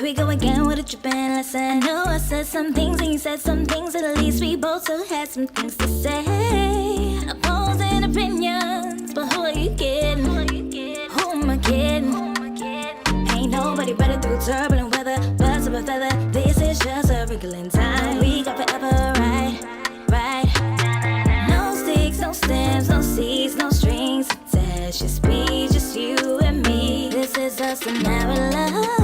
Here we go again with a trippin' lesson. I know I said some things and you said some things. At least we both still had some things to say. Opposing opinions, but who are you kidding? Who am I kidding? Ain't nobody better through turbulent weather. Birds of a feather, this is just a wrinkling time. We got forever, right? No sticks, no stems, no seeds, no strings attached. Just be, just you and me. This is us and our love.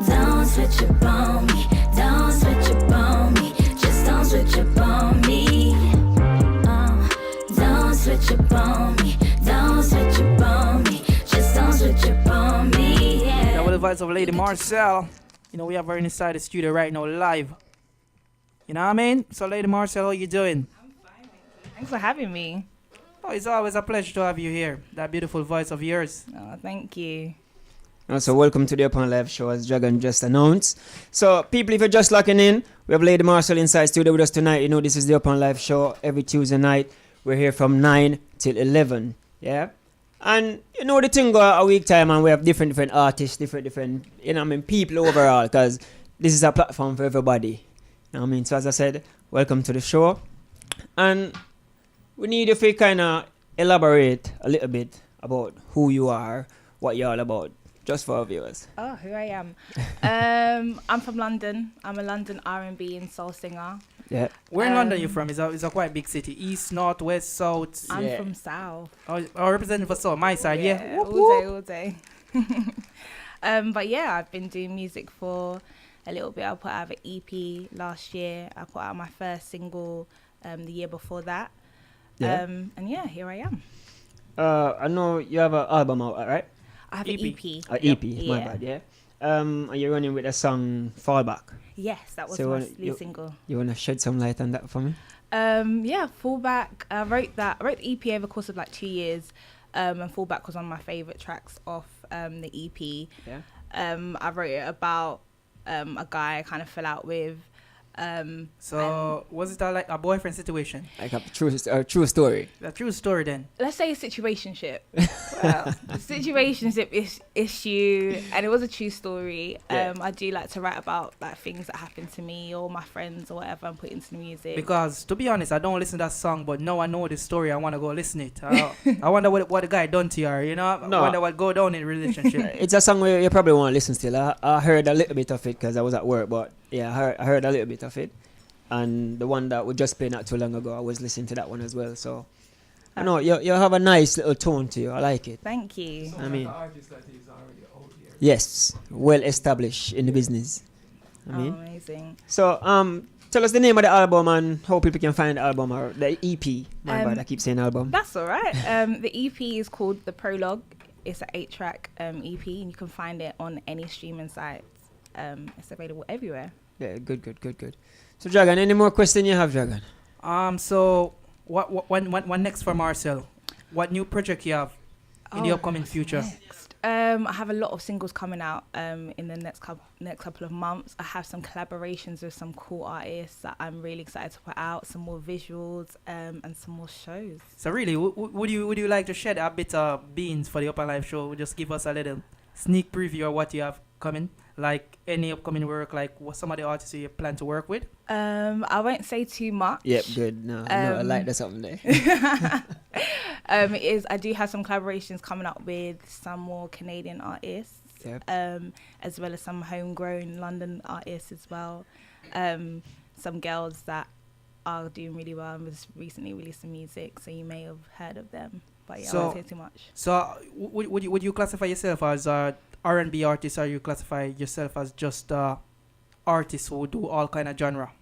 Don't switch up on me, don't switch up on me. Just don't switch up on me. Don't switch up on me, don't switch up on me. Just don't switch up on me, yeah. That was the voice of Lady Marcelle. You know, we have her inside the studio right now, live. You know what I mean? So, Lady Marcelle, how you doing? I'm fine, thanks for having me. Oh, it's always a pleasure to have you here. That beautiful voice of yours. Oh, thank you. Also, welcome to the UpNlive show, as Dragon just announced. So, people, if you're just locking in, we have Lady Marcelle inside studio with us tonight. You know, this is the UpNlive show every Tuesday night. We're here from 9 till 11, yeah? And, you know, the thing go a week time, and we have different artists, different, you know what I mean, people overall, because this is a platform for everybody. You know what I mean? So, as I said, welcome to the show. And we need you to kind of elaborate a little bit about who you are, what you're all about. Just for our viewers. Oh, who I am. I'm from London. I'm a London R&B and soul singer. Yeah. Where in London are you from? It's a quite big city. East, north, west, south. I'm from South. Oh, representing for South. My side, yeah. All day. But yeah, I've been doing music for a little bit. I put out an EP last year. I put out my first single the year before that. Yeah. And yeah, here I am. I know you have an album out, right? I have an EP. EP, Yeah. my bad, yeah. Are you running with the song Fallback? Yes, that was So my lead single. You want to shed some light on that for me? Yeah, Fallback. I wrote the EP over the course of like 2 years. And Fallback was one of my favourite tracks off the EP. Yeah. I wrote it about a guy I kind of fell out with. So, was it like a boyfriend situation? Like a true story. A true story then? Let's say a situationship. Well, situationship issue, and it was a true story. Yeah. I do like to write about like things that happen to me or my friends or whatever and put into the music. Because, to be honest, I don't listen to that song, but now I know the story, I want to go listen it. I wonder what the guy done to her, you know? No. I wonder what go down in the relationship. It's a song where you probably want to listen still. I heard a little bit of it because I was at work, but yeah, I heard a little bit of it. And the one that we just played not too long ago, I was listening to that one as well. So, I know you have a nice little tone to you. I like it. Thank you. I mean, yes, well established in the business. I mean, amazing. So, tell us the name of the album and how people can find the album or the EP. My bad, I keep saying album. That's all right. The EP is called The Prologue. It's an 8-track EP, and you can find it on any streaming sites. It's available everywhere. Yeah, good. So, Dragon, any more questions you have, Dragon? So what next for Marcelle? What new project you have in the upcoming future? Next. I have a lot of singles coming out in the next couple of months. I have some collaborations with some cool artists that I'm really excited to put out. Some more visuals and some more shows. So really, would you like to shed a bit of beans for the UpNlive show? Just give us a little sneak preview of what you have coming, like any upcoming work, like what some of the artists you plan to work with. I won't say too much. Yep, good. No, I like that something there. I do have some collaborations coming up with some more Canadian artists. Yep. As well as some homegrown London artists as well. Some girls that are doing really well and was recently released some music, so you may have heard of them. But yeah, I won't say too much. So would you classify yourself as a R&B artist, or you classify yourself as just artists who do all kind of genre?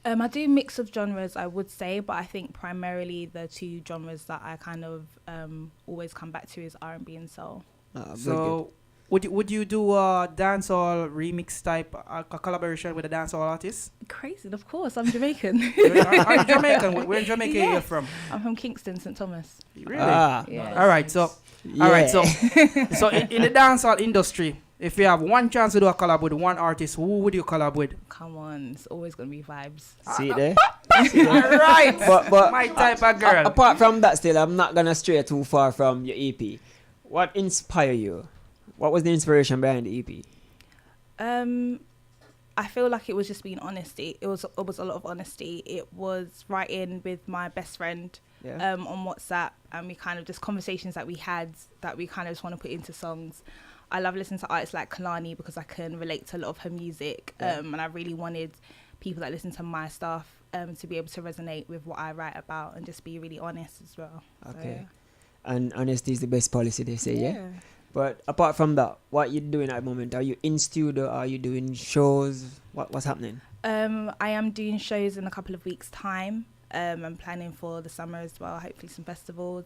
I do mix of genres, I would say, but I think primarily the two genres that I kind of always come back to is R&B and soul. So would you do a dancehall remix type a collaboration with a dancehall artist? Crazy, of course. I'm Jamaican. Are you Jamaican? Where in Jamaica are you from? I'm from Kingston, St. Thomas. Really? Yeah. All right. So in the dancehall industry, if you have one chance to do a collab with one artist, who would you collab with? Come on, it's always gonna be vibes. See there? All right. But my type of girl. Apart from that, still, I'm not gonna stray too far from your EP. What inspired you? What was the inspiration behind the EP? I feel like it was just being honesty. It was a lot of honesty. It was writing with my best friend on WhatsApp, and we kind of just conversations that we had that we kind of just want to put into songs. I love listening to artists like Kalani because I can relate to a lot of her music, and I really wanted people that listen to my stuff to be able to resonate with what I write about and just be really honest as well. Okay. And honesty is the best policy, they say, yeah? But apart from that, what you doing at the moment? Are you in studio? Are you doing shows? What's happening? I am doing shows in a couple of weeks' time. I'm planning for the summer as well, hopefully some festivals.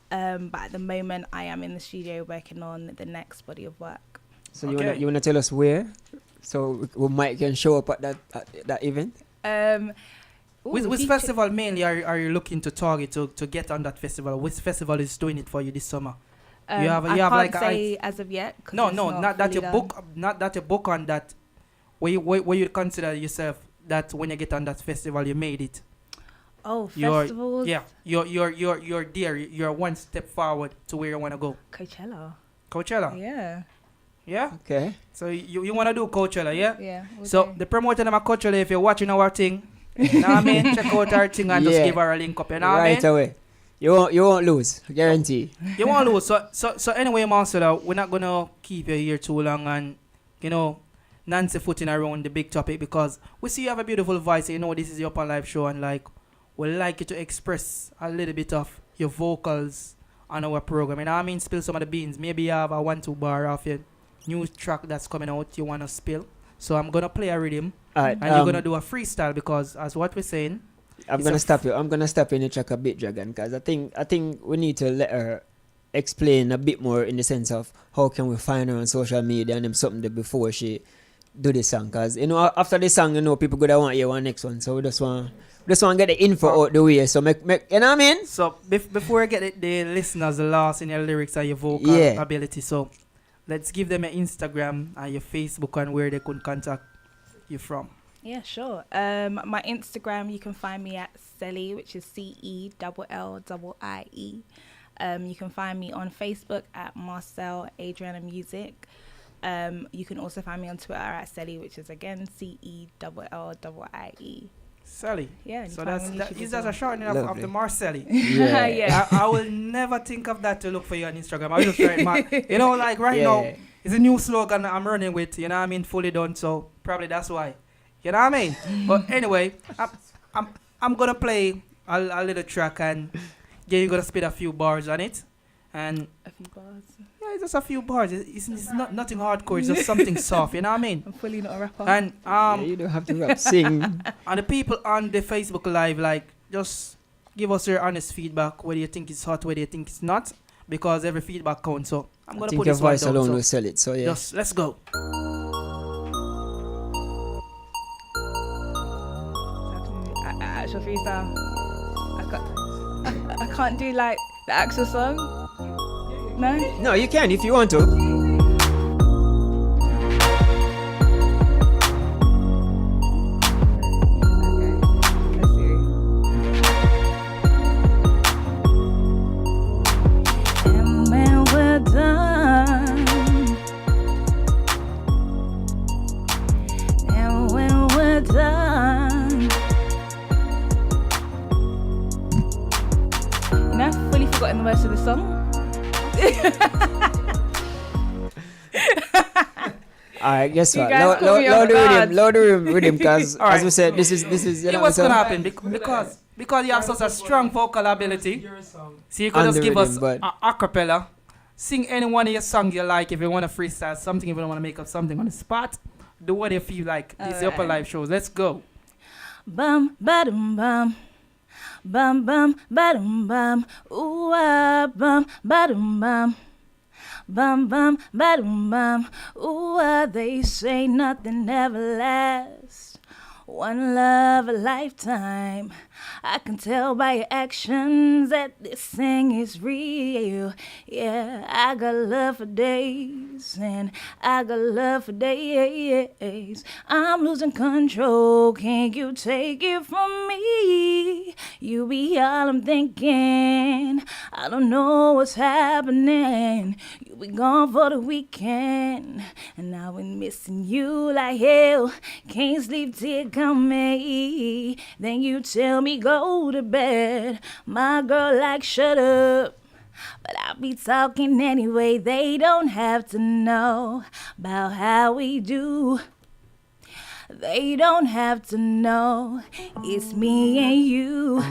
But at the moment, I am in the studio working on the next body of work. So you wanna tell us where? So we might can show up at that event? Which festival mainly are you looking to target to get on that festival? Which festival is doing it for you this summer? I can't say as of yet. No, not that you book, not that you book on that. Where you consider yourself that when you get on that festival, you made it. Oh, festivals. You're there. You're one step forward to where you want to go. Coachella. Yeah. Yeah. Okay. So you want to do Coachella, yeah? Yeah. So the promoter of Coachella, if you're watching our thing, you know what I mean? Check out our thing and just give her a link up. You know what I mean? Right away. You won't lose, guarantee. You won't lose. So anyway, Marcelle, we're not gonna keep you here too long and Nancy footing around the big topic because we see you have a beautiful voice. You know this is your UpNlive show and we'd like you to express a little bit of your vocals on our program. You know what I mean? Spill some of the beans. Maybe you have a 1-2 bar of your new track that's coming out you wanna spill. So I'm gonna play a rhythm and you're gonna do a freestyle because as what we're saying. I'm gonna stop you. I'm gonna stop you in the track a bit, Dragon, because I think we need to let her explain a bit more in the sense of how can we find her on social media and them something that before she do the song. Because after the song, people gonna want to hear one next one. So we just want to get the info out the way. So make you know what I mean? So before I get the listeners lost in your lyrics and your vocal ability, so let's give them your Instagram and your Facebook and where they could contact you from. Yeah, sure. My Instagram, you can find me at Cellie, which is CELLIIE. You can find me on Facebook at Marcelle Adriana Music. You can also find me on Twitter at Cellie, which is again CELLIIE. Cellie. Yeah. So that's a shortening of the Marcelle. Yeah. Yeah. I will never think of that to look for you on Instagram. I will just write right now, it's a new slogan I'm running with. You know what I mean? Fully done. So probably that's why. You know what I mean? But anyway, I'm gonna play a little track and you're gonna spit a few bars on it. And a few bars. Yeah, it's just a few bars. It's not nothing hardcore. It's just something soft. You know what I mean? I'm fully not a rapper. And you don't have to rap, sing. And the people on the Facebook Live, just give us your honest feedback. Whether you think it's hot, whether you think it's not, because every feedback counts. So I'm gonna put this one down. I think your voice alone will sell it. So yeah. Just let's go. Actual freestyle. I can't do the actual song. No, you can if you want to. And when we're done, I've fully forgotten the words of the song. Alright, guess what? Load the rhythm, because as we said, this is what's gonna happen because you have such a strong vocal ability. So you could just give us a cappella. Sing any one of your songs you like. If you want to freestyle something, if you don't want to make up something on the spot, do what you feel like. These UpNlive shows. Let's go. Bum ba-dum bum. Bum bum ba-dum bum. Ooh ah bum ba-dum bum. Bum bum ba-dum bum. Ooh ah, they say nothing ever lasts. One love, a lifetime. I can tell by your actions that this thing is real. Yeah, I got love for days, and I got love for days. I'm losing control, can't you take it from me? You be all I'm thinking, I don't know what's happening. You be gone for the weekend, and I've been missing you like hell. Can't sleep till you come me. Then you tell me go to bed. My girl like shut up, but I'll be talking anyway. They don't have to know about how we do. They don't have to know it's me and you.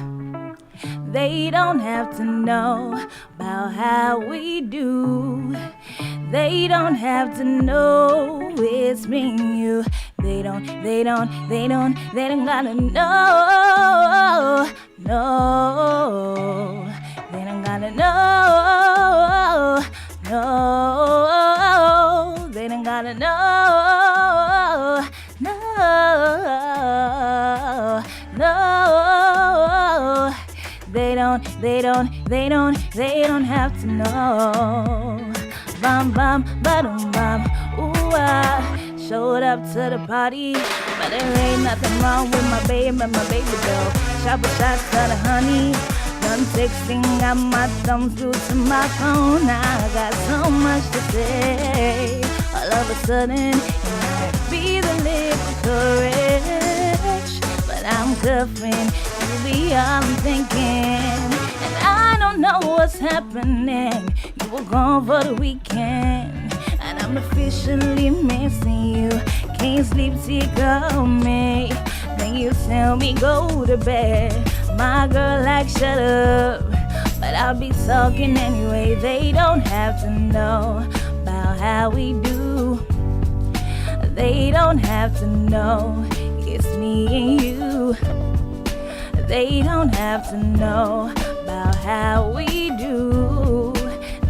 They don't have to know about how we do. They don't have to know it's me and you. They don't gotta know. No, they don't gotta know. No, they don't gotta know. No, they don't have to know. Bum bum ba-dum bum. Ooh, I showed up to the party, but there ain't nothing wrong with my baby girl. Shower shots to the honey. Done texting, got my thumbs glued to my phone. I got so much to say. All of a sudden, it might be the liquid courage, but I'm cuffing. You be all I'm thinking, and I don't know what's happening. You were gone for the weekend, and I'm officially missing you. Can't sleep till you call me. Then you tell me go to bed. My girl like shut up, but I'll be talking anyway. They don't have to know about how we do. They don't have to know it's me and you. They don't have to know about how we do.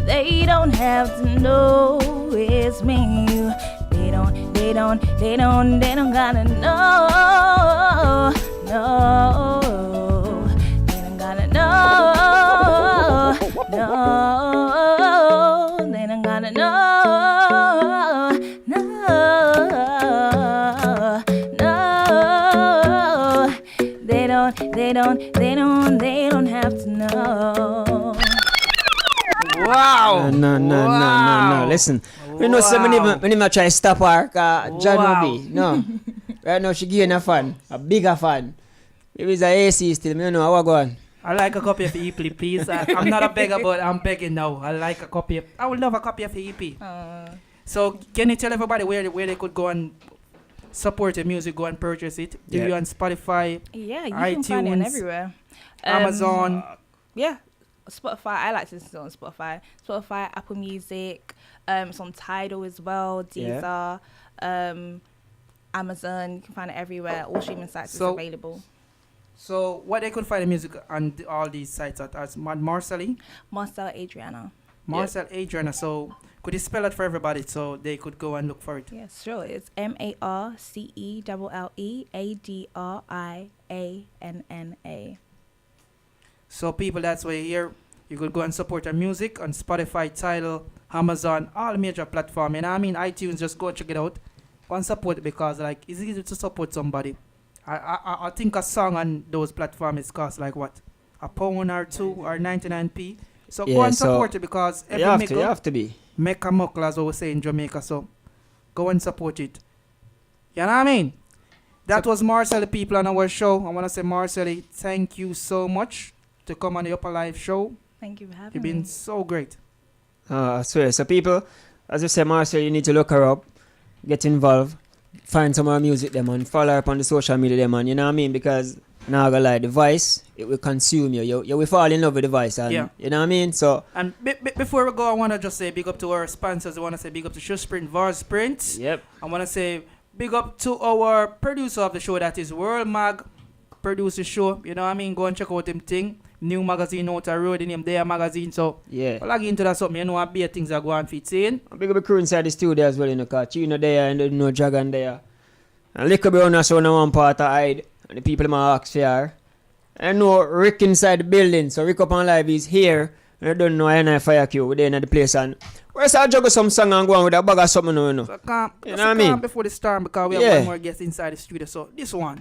They don't have to know it's me and you. They don't gotta know. No, they don't gotta know. No, they don't gotta know. No, they don't have to know. Wow. No. Listen, you know, so when I try to stop her, John will be. No. Right now, she giving a fan, a bigger fan. If it's a AC still, you know how I go on. I like a copy of the EP, please. I'm not a beggar, but I'm begging now. I like a copy of. I would love a copy of the EP. So, can you tell everybody where they could go and support your music, go and purchase it? Do you on Spotify? Yeah, you iTunes, can find it everywhere. Amazon. Yeah, Spotify. I like to listen to it on Spotify, Apple Music. It's on Tidal as well. Deezer, Amazon. You can find it everywhere. All streaming sites is available. So, what they could find the music on all these sites at as Marcelle? Marcelle Adriana. Marcelle Adriana. So, could you spell it for everybody so they could go and look for it? Yes, sure. It's MarcelleAdriana. So, people, that's why here you could go and support our music on Spotify, Tidal, Amazon, all major platforms. And I mean, iTunes, just go check it out. Go and support it because, like, it's easy to support somebody. I think a song on those platforms costs like what? £1 or £2 or 99p. So go and support it because every you have to be. Make a muckle, as we say in Jamaica. So go and support it. You know what I mean? That was Marcelle, the people on our show. I want to say, Marcelle, thank you so much to come on the UpNlive show. Thank you for having me. You've been so great. I swear. So people, as you say, Marcelle, you need to look her up, get involved, find some of her music them and follow her up on the social media them, and you know what I mean? Because now I gonna lie, the voice, it will consume you. You will fall in love with the voice, and you know what I mean? So and before we go, I wanna just say big up to our sponsors. I wanna say big up to Shoe Sprint, Vars Sprint. Yep. I wanna say big up to our producer of the show, that is World Mag, produce the show. You know what I mean? Go and check out him thing. New magazine out the road, the name Their Magazine. So log into that something. You know what beer things are going fit in. Big up the crew inside the studio as well, you know, cause you know there and you know Dragon there. And little bit on us on one part of hide. And the people might ask for her. I know Rick inside the building. So Rick Upnlive is here. And I don't know any fire queue within the place. And where's I juggle some song and go on with a bag of something, you know? So calm, You know what I mean? Before the storm because we have one more guest inside the studio. So this one.